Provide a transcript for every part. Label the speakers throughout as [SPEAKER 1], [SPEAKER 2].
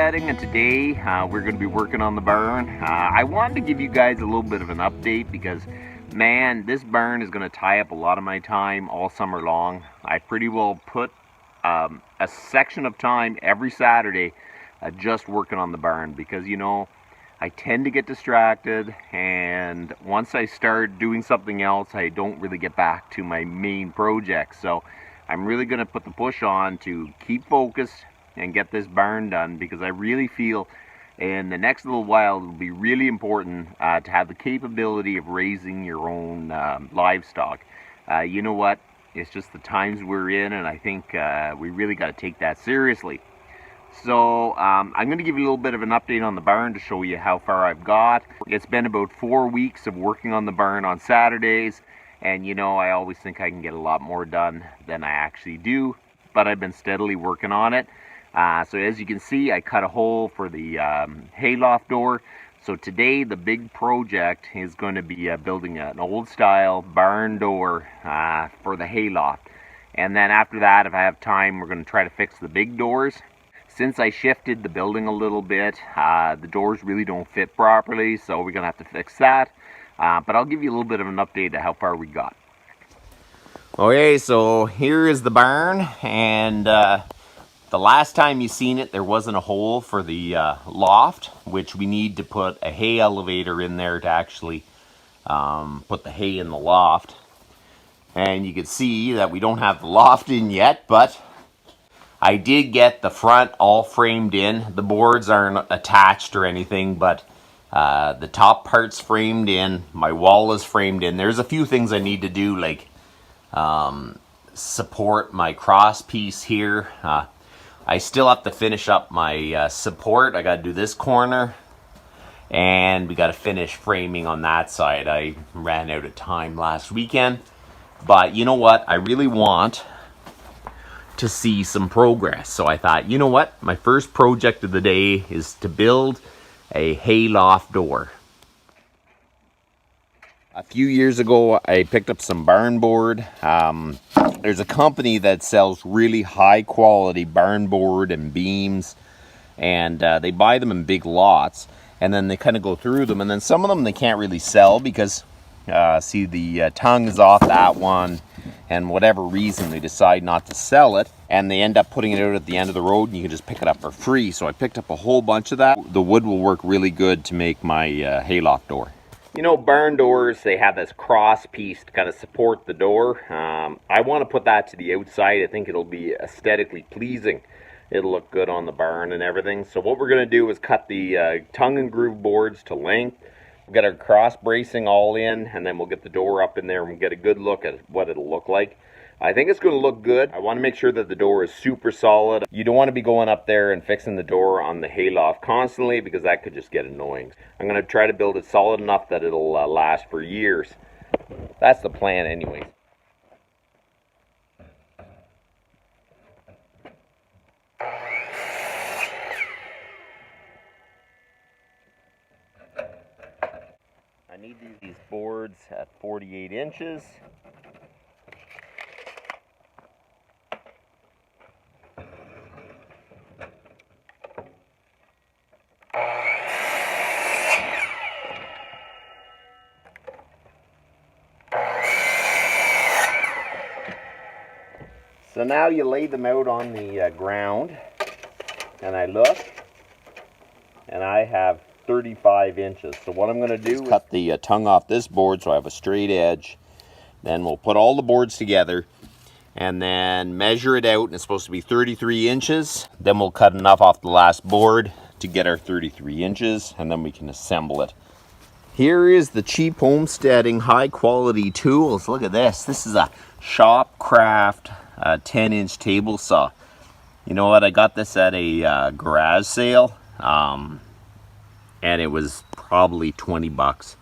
[SPEAKER 1] Homesteading, and today we're going to be working on the barn. I wanted to give you guys a little bit of an update because, man, this barn is going to tie up a lot of my time all summer long. I pretty well put a section of time every Saturday just working on the barn because, you know, I tend to get distracted, and once I start doing something else, I don't really get back to my main project. So I'm really going to put the push on to keep focused and get this barn done, because I really feel in the next little while it will be really important to have the capability of raising your own livestock. You know what? It's just the times we're in, and I think we really got to take that seriously. So I'm going to give you a little bit of an update on the barn to show you how far I've got. It's been about 4 weeks of working on the barn on Saturdays, and you know, I always think I can get a lot more done than I actually do, but I've been steadily working on it. So as you can see, I cut a hole for the hayloft door. So today the big project is going to be building an old style barn door for the hayloft. And then after that, if I have time, we're going to try to fix the big doors. Since I shifted the building a little bit, the doors really don't fit properly, so we're going to have to fix that. But I'll give you a little bit of an update of how far we got. Okay, so here is the barn, and the last time you seen it, there wasn't a hole for the loft, which we need to put a hay elevator in there to actually put the hay in the loft. And you can see that we don't have the loft in yet, but I did get the front all framed in. The boards aren't attached or anything, but the top part's framed in. My wall is framed in. There's a few things I need to do, like support my cross piece here. I still have to finish up my support. I got to do this corner, and we got to finish framing on that side. I ran out of time last weekend, but you know what? I really want to see some progress. So I thought, you know what? My first project of the day is to build a hayloft door. A few years ago, I picked up some barn board. There's a company that sells really high quality barn board and beams, and they buy them in big lots, and then they kind of go through them, and then some of them they can't really sell because see, the tongue is off that one, and whatever reason they decide not to sell it, and they end up putting it out at the end of the road, and you can just pick it up for free. So I picked up a whole bunch of that. The wood will work really good to make my hayloft door. You know, barn doors, they have this cross piece to kind of support the door. I want to put that to the outside. I think it'll be aesthetically pleasing. It'll look good on the barn and everything. So what we're going to do is cut the tongue and groove boards to length. We'll get our cross bracing all in, and then we'll get the door up in there and we'll get a good look at what it'll look like. I think it's going to look good. I want to make sure that the door is super solid. You don't want to be going up there and fixing the door on the hayloft constantly, because that could just get annoying. I'm going to try to build it solid enough that it'll last for years. That's the plan anyways. I need these boards at 48 inches. So now you lay them out on the ground, and I look, and I have 35 inches. So what I'm going to do is cut the tongue off this board so I have a straight edge. Then we'll put all the boards together and then measure it out, and it's supposed to be 33 inches. Then we'll cut enough off the last board to get our 33 inches, and then we can assemble it. Here is the cheap homesteading high quality tools. Look at this. This is a Shopcraft 10-inch table saw. You know what? I got this at a garage sale, and it was probably 20 bucks.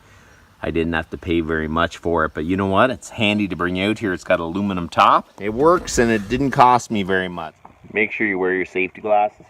[SPEAKER 1] I didn't have to pay very much for it, but you know what? It's handy to bring out here. It's got aluminum top. It works, and it didn't cost me very much. Make sure you wear your safety glasses.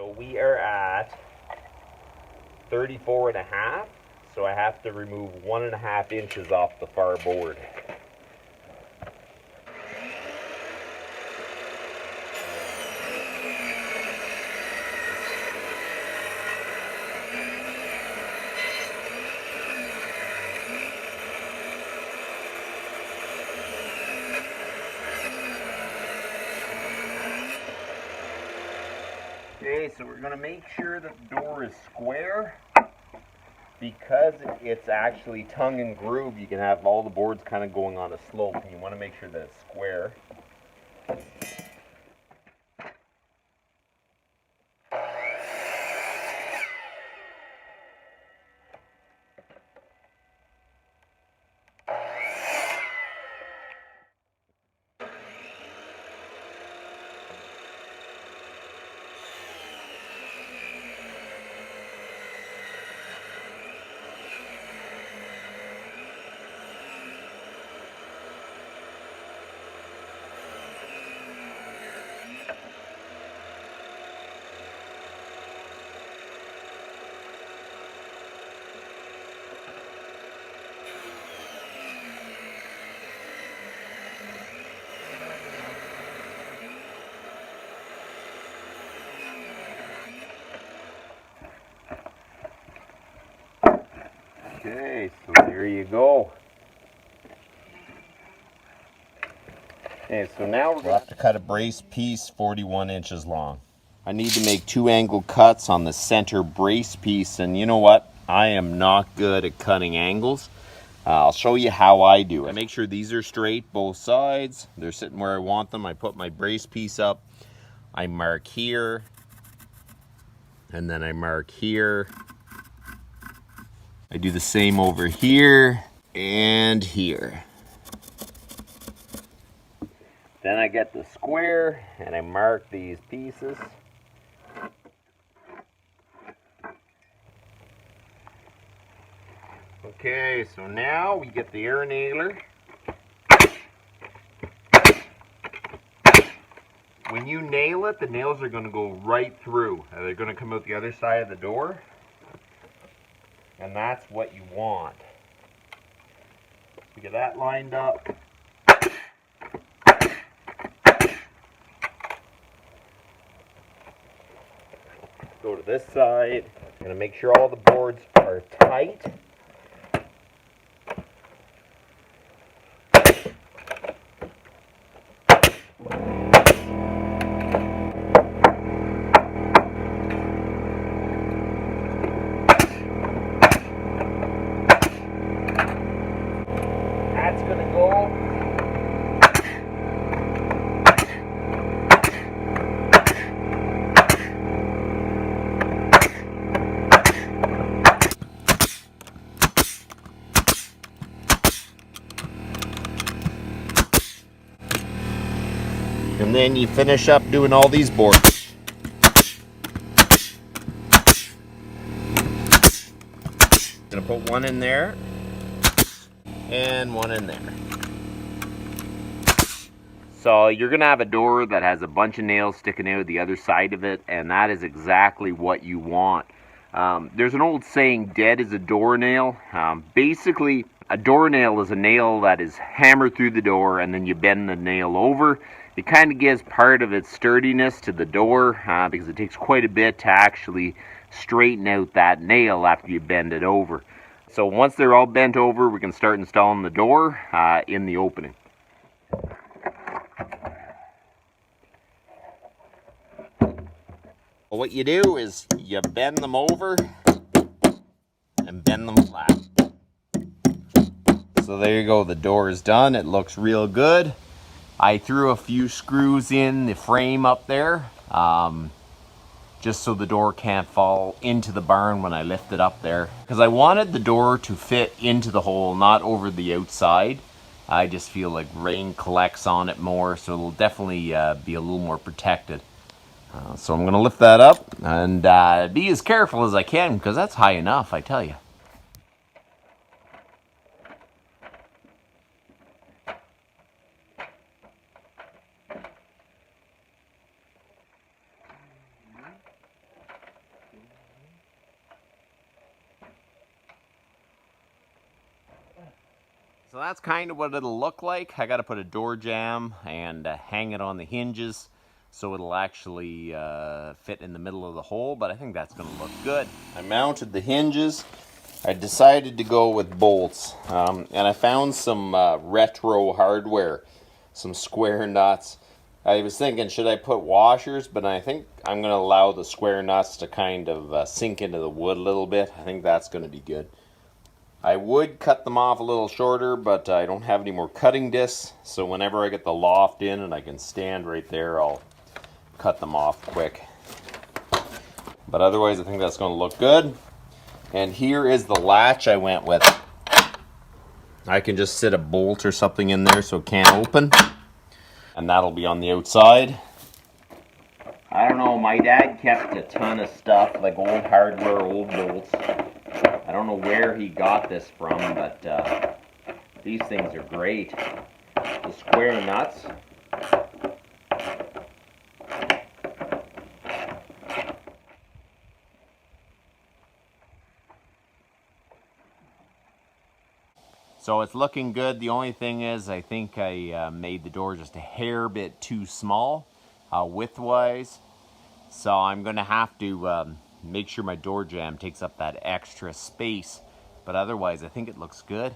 [SPEAKER 1] So we are at 34.5, so I have to remove 1.5 inches off the far board. Okay, so we're going to make sure that the door is square. Because it's actually tongue and groove, you can have all the boards kind of going on a slope, and you want to make sure that it's square. Okay, so there you go. Okay, so now we'll have to cut a brace piece 41 inches long. I need to make 2 angle cuts on the center brace piece, and you know what? I am not good at cutting angles. I'll show you how I do it. I make sure these are straight, both sides. They're sitting where I want them. I put my brace piece up. I mark here, and then I mark here. I do the same over here and here. Then I get the square and I mark these pieces. Okay, so now we get the air nailer. When you nail it, the nails are going to go right through. They're going to come out the other side of the door. And that's what you want. We get that lined up. Go to this side. I'm going to make sure all the boards are tight. That's going to go. And then you finish up doing all these boards. Gonna put one in there and one in there. So you're gonna have a door that has a bunch of nails sticking out the other side of it, and that is exactly what you want. There's an old saying, dead is a doornail. Basically, a doornail is a nail that is hammered through the door and then you bend the nail over. It kind of gives part of its sturdiness to the door because it takes quite a bit to actually straighten out that nail after you bend it over. So once they're all bent over, we can start installing the door in the opening. What you do is you bend them over and bend them flat. So there you go, the door is done. It looks real good. I threw a few screws in the frame up there, just so the door can't fall into the barn when I lift it up there. Because I wanted the door to fit into the hole, not over the outside. I just feel like rain collects on it more, so it'll definitely be a little more protected. So I'm gonna lift that up and be as careful as I can, because that's high enough, I tell you. So that's kind of what it'll look like. I got to put a door jamb and hang it on the hinges so it'll actually fit in the middle of the hole, but I think that's going to look good. I mounted the hinges. I decided to go with bolts, and I found some retro hardware, some square nuts. I was thinking, should I put washers? But I think I'm going to allow the square nuts to kind of sink into the wood a little bit. I think that's going to be good. I would cut them off a little shorter, but I don't have any more cutting discs, so whenever I get the loft in and I can stand right there, I'll cut them off quick. But otherwise, I think that's going to look good. And here is the latch I went with. I can just sit a bolt or something in there so it can't open, and that'll be on the outside. I don't know, my dad kept a ton of stuff, like old hardware, old bolts. I don't know where he got this from, but these things are great. The square nuts. So it's looking good. The only thing is, I think I made the door just a hair bit too small, width-wise. So I'm going to have to make sure my door jamb takes up that extra space. But otherwise, I think it looks good.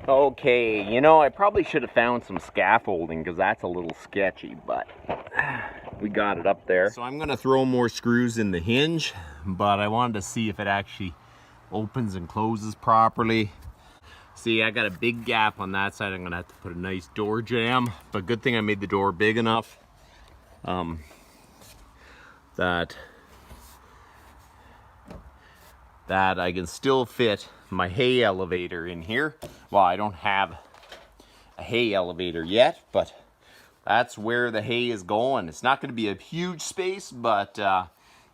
[SPEAKER 1] Okay, you know, I probably should have found some scaffolding because that's a little sketchy, but we got it up there. So I'm going to throw more screws in the hinge, but I wanted to see if it actually opens and closes properly. See, I got a big gap on that side. I'm going to have to put a nice door jamb, but good thing I made the door big enough that I can still fit my hay elevator in here. Well, I don't have a hay elevator yet, but that's where the hay is going. It's not going to be a huge space, but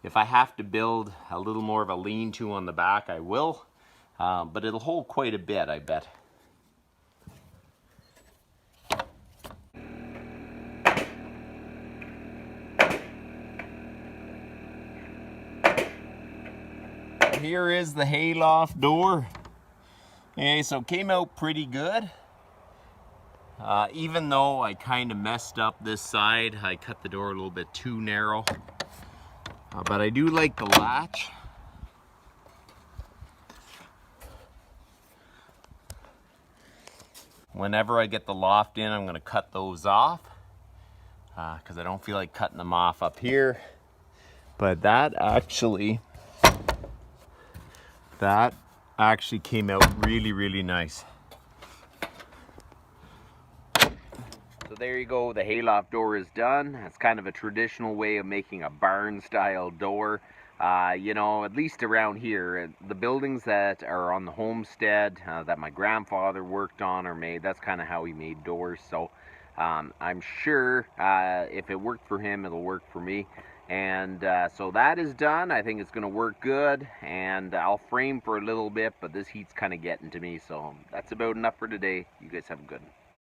[SPEAKER 1] if I have to build a little more of a lean-to on the back, I will. But it'll hold quite a bit, I bet. Here is the hayloft door. Okay, so it came out pretty good. Even though I kind of messed up this side, I cut the door a little bit too narrow. But I do like the latch. Whenever I get the loft in, I'm going to cut those off because I don't feel like cutting them off up here. But that actually came out really, really nice. So there you go, the hayloft door is done. It's kind of a traditional way of making a barn style door. You know, at least around here, the buildings that are on the homestead that my grandfather worked on or made, that's kind of how he made doors. So I'm sure if it worked for him, it'll work for me. And so that is done. I think it's going to work good, and I'll frame for a little bit, but this heat's kind of getting to me. So that's about enough for today. You guys have a good one.